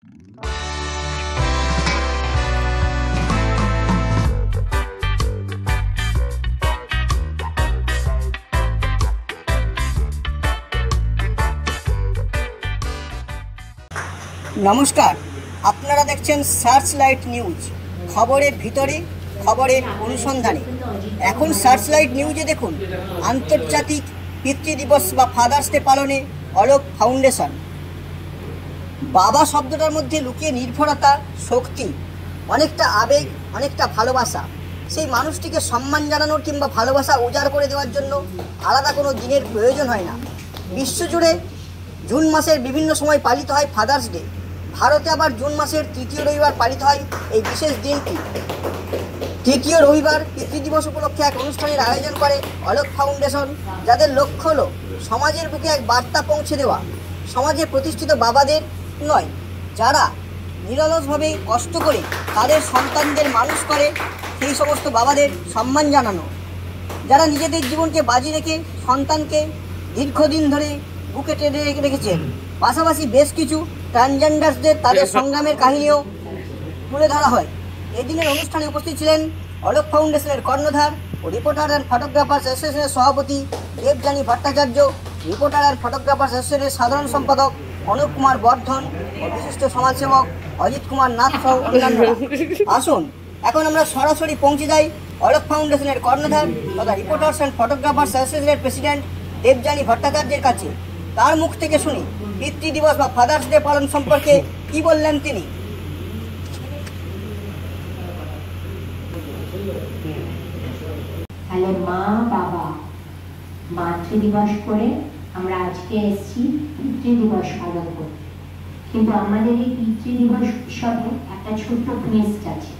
নমস্কার, আপনারা দেখছেন সার্চলাইট নিউজ। খবরের ভিতরে, খবরের অনুসন্ধানে। এখন সার্চলাইট নিউজে দেখুন আন্তর্জাতিক পিতৃদিবস বা ফাদার্স ডে পালনে অলোক ফাউন্ডেশন। বাবা শব্দটার মধ্যে লুকিয়ে নির্ভরতা, শক্তি, অনেকটা আবেগ, অনেকটা ভালোবাসা। সেই মানুষটিকে সম্মান জানানোর কিংবা ভালোবাসা উজাড় করে দেওয়ার জন্য আলাদা কোনো দিনের প্রয়োজন হয় না। বিশ্বজুড়ে জুন মাসের বিভিন্ন সময় পালিত হয় ফাদার্স ডে। ভারতে আবার জুন মাসের তৃতীয় রবিবার পালিত হয় এই বিশেষ দিনটি। তৃতীয় রবিবার পিতৃদিবস উপলক্ষে এক অনুষ্ঠানের আয়োজন করে অলোক ফাউন্ডেশন, যাদের লক্ষ্য হলো সমাজের বুকে এক বার্তা পৌঁছে দেওয়া। সমাজে প্রতিষ্ঠিত বাবাদের নয়, যারা নিরলসভাবে কষ্ট করে তাদের সন্তানদের মানুষ করে, সেই সমস্ত বাবাদের সম্মান জানানো। যারা নিজেদের জীবনকে বাজি রেখে সন্তানকে দীর্ঘদিন ধরে বুকে টেনে রেখেছেন। পাশাপাশি বেশ কিছু ট্রান্সজেন্ডার্সদের তাদের সংগ্রামের কাহিনীও তুলে ধরা হয়। এদিনের অনুষ্ঠানে উপস্থিত ছিলেন অলোক ফাউন্ডেশনের কর্ণধার ও রিপোর্টার অ্যান্ড ফটোগ্রাফার্স অ্যাসোসিয়েশনের সভাপতি Debjani Bhattacharya, reporter and photographers অ্যাসোসিয়েশনের সাধারণ সম্পাদক অনুপ কুমার বর্ধন ও বিশিষ্ট সমাজসেবক অজিত কুমার নাথ সহ অন্যান্যরা। আসুন এখন আমরা সরাসরি পৌঁছে যাই অলোক ফাউন্ডেশনের কর্ণধার তথা রিপোর্টার্স অ্যান্ড ফটোগ্রাফার্স অ্যাসোসিয়েশনের প্রেসিডেন্ট দেবযানী ভট্টাচার্যের কাছে। তার মুখ থেকে শুনি পিতৃদিবস বা ফাদার্স ডে পালন সম্পর্কে কি বললেন তিনি। তাহলে মা বাবা মাতৃদিবস করে আমরা আজকে এসেছি পিতৃদিবস পালন করতে। কিন্তু আমাদের এই পিতৃদিবস উৎসবে একটা ছোট্ট টুইস্ট আছে।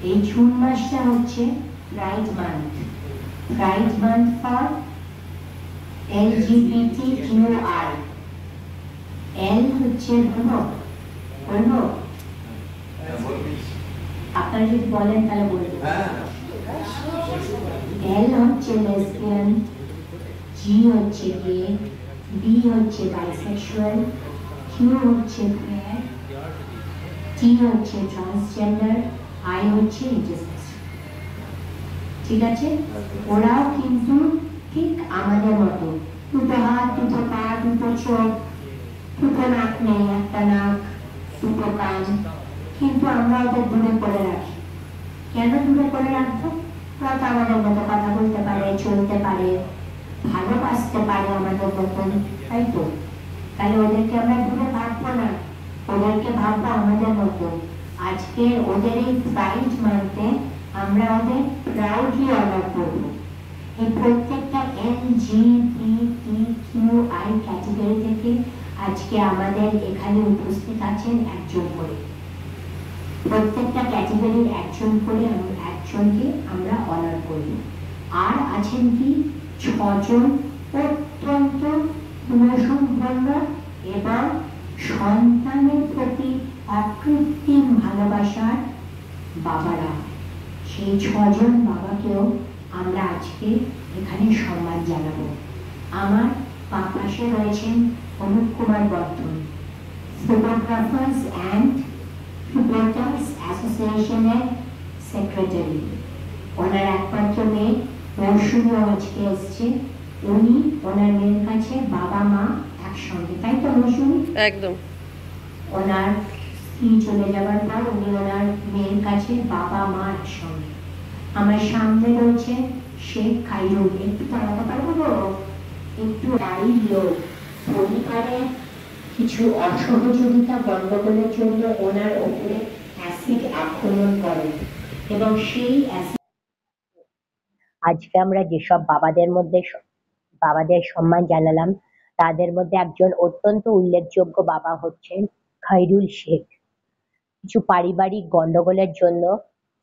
এই জুন মাসটা হচ্ছে pride month. Pride month for LGBTQI। এল হচ্ছে হলো আপনারা যদি বলেন তাহলে বলে দেবেন। এল হচ্ছে লেসবিয়ান, জি হচ্ছে গে, বি হচ্ছে বাইসেক্সুয়াল, কিউ হচ্ছে কোয়ার, টি হচ্ছে ট্রান্সজেন্ডার, আই হচ্ছে ইন্টারসেক্স। ঠিক আছে? ওরাও কিন্তু ঠিক আমাদের মতো দুটো হাত, দুটো পা, দুটো চোখ, দুটো নাক নেই, একটা নাক, দুটো কান, কিন্তু আমরা ওদের দূরে করে রাখি। কেন দূরে করে রাখবো? ওরা তো আমাদের মতো কথা বলতে পারে, চলতে পারে, ভালোবাসতে পারে আমাদের মতন, তাই তো? তাহলে ওদেরকে আমরা দূরে ভাববো না, ওদেরকে ভাববো আমাদের মতো। আজকে ওদের এই প্রাইড মানতে আমরা ওদের প্রাউডলি অনার করবো। এই প্রত্যেকটা LGBTQI ক্যাটেগরি থেকে আজকে আমাদের এখানে উপস্থিত আছেন একজন করে। প্রত্যেকটা ক্যাটেগরির একজন করে একজনকে আমরা অনার করি। আর আছেন কি 6 জন অত্যন্ত গুণসম্পন্ন এবং সন্তানের প্রতি অকৃত্রিম ভালোবাসার বাবারা। সেই 6 জন বাবাকেও আমরা আজকে এখানে সম্মান জানাবো। আমার পাশে রয়েছেন অনুপ কুমার বর্ধন, ফটোগ্রাফার্স অ্যান্ড রিপোর্টার্স অ্যাসোসিয়েশনের সেক্রেটারি। ওনার একমাত্র মেয়ে মৌসুমীও আজকে এসছে। উনি ওনার মেয়ের কাছে বাবা মা একসঙ্গে, তাই তো মৌসুমী? একদম। ওনার স্ত্রী চলে যাবার পর উনি ওনার মেয়ের কাছে বাবা মা একসঙ্গে। আমার সামনে রয়েছে শেখ খাইরুল। একটু দাঁড়াতে পারবো? একটু বাড়ির লোক পরিবারে কিছু অসহযোগিতা গণ্ডগোলের জন্য ওনার উপরে অ্যাসিড আক্রমণ করেন এবং সেই অ্যাসিড আজকে আমরা যেসব বাবাদের সম্মান জানালাম, তাদের মধ্যে একজন অত্যন্ত উল্লেখযোগ্য বাবা হচ্ছেন খাইরুল শেখ। কিছু পারিবারিক গণ্ডগোলের জন্য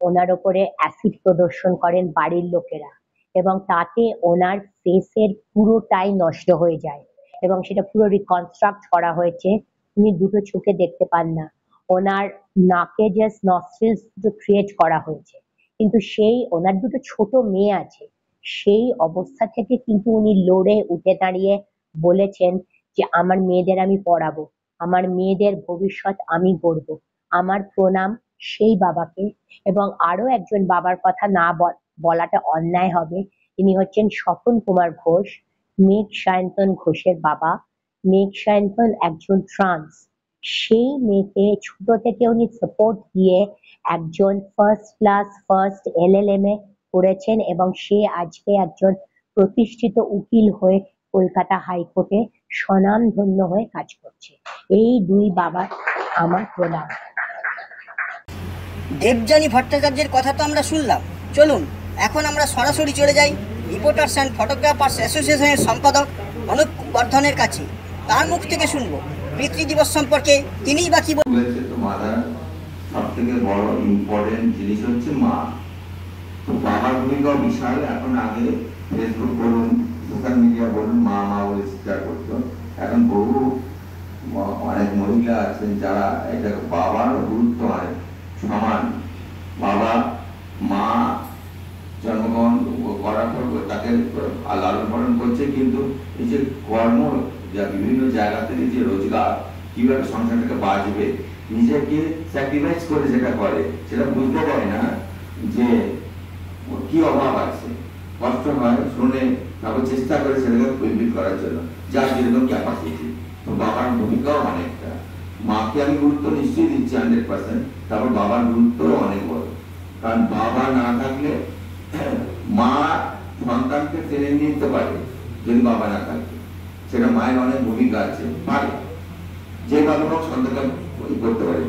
ওনার উপরে অ্যাসিড প্রদর্শন করেন বাড়ির লোকেরা এবং তাতে ওনার ফেসের পুরোটাই নষ্ট হয়ে যায় এবং সেটা পুরো রিকনস্ট্রাক্ট করা হয়েছে। উনি দুটো চোখে দেখতে পান না, ওনার নাকে জাস্ট নস্ট্রিলস ক্রিয়েট করা হয়েছে। কিন্তু ওনার দুটো ছোট মেয়ে আছে, সেই অবস্থা থেকে কিন্তু উনি লড়ে উঠে দাঁড়িয়ে বলেছেন যে আমার মেয়েদের আমি পড়াবো। আমার মেয়েদের ভবিষ্যৎ আমি গড়ব। আমার প্রণাম সেই বাবাকে। এবং আরো একজন বাবার কথা না বলাটা অন্যায় হবে। তিনি হচ্ছেন স্বপন কুমার ঘোষ, মেঘ সায়ন্তন ঘোষের বাবা। মেঘ সায়ন্তন একজন ট্রান্স। সেই মেয়েকে ছোট থেকে উনি সাপোর্ট দিয়ে একজন ফার্স্ট ক্লাস ফার্স্ট এলএলএম এ করেছেন এবং সে আজকে একজন প্রতিষ্ঠিত উকিল হয়ে কলকাতা হাইকোর্টে স্বনামধন্য হয়ে কাজ করছে। এই দুই বাবার আমার প্রণাম। দেবযানী ভট্টাচার্যের কথা তো আমরা শুনলাম, চলুন এখন আমরা সরাসরি চলে যাই রিপোর্টার্স অ্যান্ড ফটোগ্রাফার্স অ্যাসোসিয়েশনের সম্পাদক অনুপ বর্ধনের কাছে। তার মুখ থেকে শুনবো পিতৃ দিবস সম্পর্কে তিনিই বা কি বলেছে। তো মাদার সব থেকে বড় ইম্পর্টেন্ট জিনিস হচ্ছে মা। তো বাবার ভূমিকাও বিশাল। এখন আগে ফেসবুক বলুন, সোশ্যাল মিডিয়া বলুন, মা মা বলে চিৎকার করতো। এখন বহু অনেক মহিলা আছেন যারা এটা বাবার গুরুত্ব হয় সমান। বাবা মা জন্মগ্রহণ করার পর তাকে লালন পালন করছে, কিন্তু এই যে কর্ম যা বিভিন্ন জায়গা থেকে যে রোজগার কিভাবে সংসারটাকে বাঁচবে, নিজেকে স্যাক্রিফাইস করে যেটা করে সেটা বুঝতে পারে না যে কি অভাব আছে, কষ্ট হয় শুনে, তারপর চেষ্টা করে সেটাকে ফুলফিল করার জন্য যার যেরকম ক্যাপাসিটি। তো বাবার ভূমিকাও অনেকটা। মাকে আমি গুরুত্ব নিশ্চয়ই দিচ্ছি 100%, তারপর বাবার গুরুত্বও অনেক বড়। কারণ বাবা না থাকলে মা সন্তানকে টেনে নিতে পারে, যদি বাবা না থাকে সেটা মায়ের অনেক ভূমিকা আছে, পারে যেভাবে হোক সন্তানকে করতে পারে।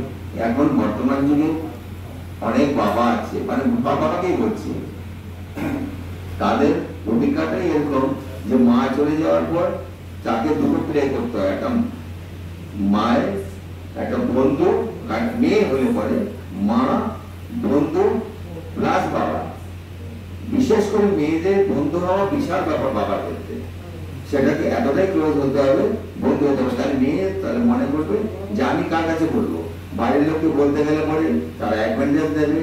এখন বর্তমান যুগে অনেক বাবা আছে, মানে বাবাকেই বলছি, তাদের ভূমিকাটাই এরকম যে মা চলে যাওয়ার পর তাকে দুটো প্লে করতে হয়। একটা মায়ের একটা বন্ধু, মেয়ে হলে পরে মা বন্ধু প্লাস বাবা। বিশেষ করে মেয়েদের বন্ধু হওয়া বিশাল ব্যাপার বাবার ক্ষেত্রে। সেটাকে এতটাই ক্লোজ হতে হবে, বন্ধু হতে হবে। তাহলে মেয়ে তাহলে মনে করবে যে আমি কার কাছে বলবো। বাড়ির লোককে বলতে গেলে পরে তারা অ্যাডভান্টেজ দেবে,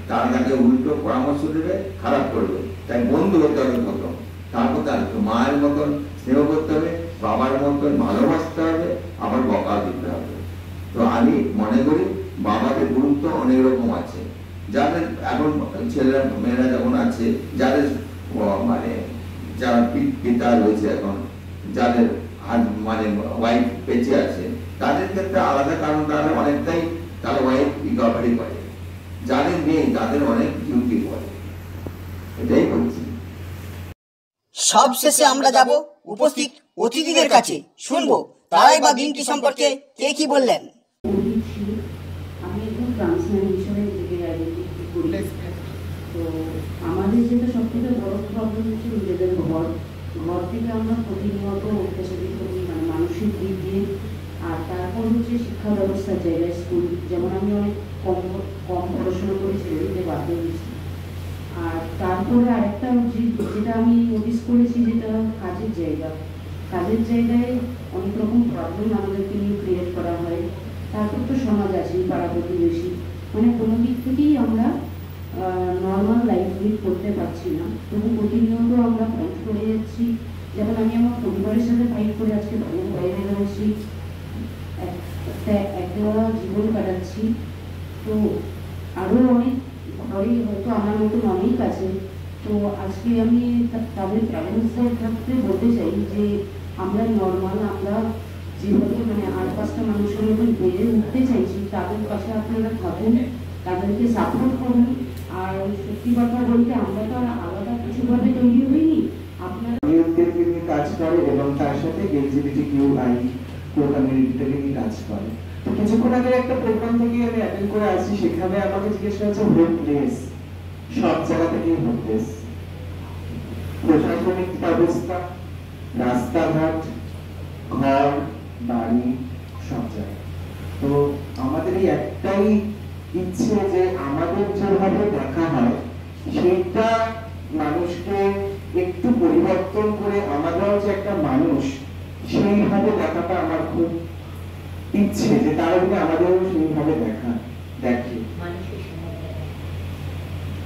তারা তাকে উল্টো পরামর্শ দেবে, খারাপ করবে। তাই বন্ধু হতে হবে প্রথম, তারপর তার মায়ের মতন স্নেহ করতে হবে, বাবার মতন ভালোবাসতে হবে, আবার বকা দিতে হবে। তো আমি মনে করি বাবাদের গুরুত্ব অনেক রকম আছে। যাদের এখন ছেলেরা মেয়েরা যখন আছে, যাদের মানে যারা পিতা রয়েছে, এখন যাদের মানে ওয়াইফ বেঁচে আছে, তাদের ক্ষেত্রে আলাদা, কারণ তারা অনেকটাই তারা ওয়াইফ রিকভারি করে। যাদের নেই তাদের অনেক ডিউটি করে। এটাই বলছি। সব শেষে আমরা যাব উপস্থিত অতিথিদের কাছে, শুনবো তারাই বা দিনটি সম্পর্কে কে কি বললেন। আমি একটু ট্রান্সম্যান হিসেবে নিজেকে আইডেন্টিফাই করি। তো আমাদের যেটা সব থেকে বড় প্রবলেম হচ্ছে নিজেদের ঘর থেকে আমরা প্রতিনিয়ত অত্যাচারিত করি, মানে মানসিক দিক দিয়ে। আর তারপর হচ্ছে শিক্ষা ব্যবস্থার জায়গায় স্কুল, যেমন আমি অনেক কম পড়াশোনা করে ছেড়ে দিতে বাধ্য হয়েছি। আর তারপরে আরেকটা যেটা আমি নোটিস করেছি, যেটা কাজের জায়গায় অনেক রকম প্রবলেম আমাদেরকে নিয়ে ক্রিয়েট করা হয়। তারপর তো সমাজ আছে, পাড়া প্রতিবেশী, মানে কোনো দিক থেকেই আমরা নর্মাল লাইফ লিড করতে পারছি না। তবু প্রতিনিয়ত আমরা ফাইট করে যাচ্ছি। যেমন আমি আমার পরিবারের সাথে ফাইট করে আজকে বাইরে রয়েছি, একটা জীবন কাটাচ্ছি। তো আরও অনেক ঘরেই হয়তো আমার মতন অনেক আছে। তো আজকে আমি তাদের প্যারেন্টসদের ক্ষেত্রে বলতে চাই যে আমরা নর্মাল, আমরা যেভাবে মানে 8-5টা মানুষের মতন বেড়ে উঠতে চাইছি, তাদের পাশে আপনারা থাকুন, তাদেরকে সাপোর্ট করুন। আর সত্যি কথা বলতে আমরা তো আর আলাদা কিছুভাবে তৈরি হইনি। আপনারা কাজ করে এবং তার সাথে LGBTQI কমিউনিটিটাকে নিয়ে কাজ করে। তো কিছুক্ষণ আগে একটা প্রোগ্রাম থেকে আমি অ্যাটেন্ড করে আসছি, সেখানে আমাকে জিজ্ঞেস করেছে হোমলেস, সব জায়গা থেকে হোমলেস, প্রশাসনিক ব্যবস্থা, রাস্তাঘাট, ঘর বাড়ি, সব জায়গায়। তো আমাদের এই একটাই ইচ্ছে যে আমাদের যেভাবে দেখা হয় সেটা মানুষকে একটু পরিবর্তন করে আমরাও যে একটা মানুষ সেইভাবে দেখাটা আমার খুব ইচ্ছে, যে তারা যদি আমাদেরও সেইভাবে দেখে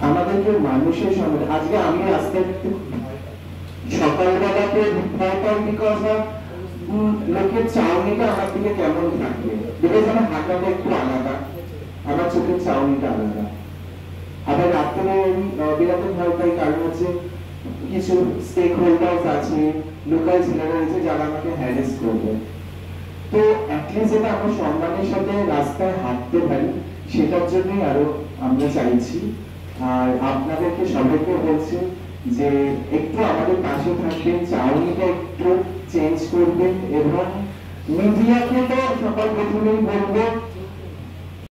আমাদেরকে মানুষের সঙ্গে। আজকে আমি রাস্তায় সকালবেলাতে ভয় পাই বিকজ অফ লোকের চাউনিটা আমার থেকে কেমন থাকবে, বিকজ আমার হাঁটাটা একটু আলাদা, আমার চোখের চাউনিটা আলাদা। আবার রাত্রে আমি বেরোতে ভয় পাই, কারণ হচ্ছে কিছু স্টেক হোল্ডার্স আছে, লোকাল ছেলেরা রয়েছে যারা আমাকে হ্যারেস করবে। তো অ্যাটলিস্ট যেটা আমরা সম্মানের সাথে রাস্তায় হাঁটতে পারি, সেটার জন্যই আরো আমরা চাইছি। আর আপনাদেরকে সবাইকে বলছি যে একটু আমাদের পাশে থাকবেন, চাউনিটা একটু চেঞ্জ করবেন, এবং মিডিয়াকে তো সবার প্রথমেই বলবো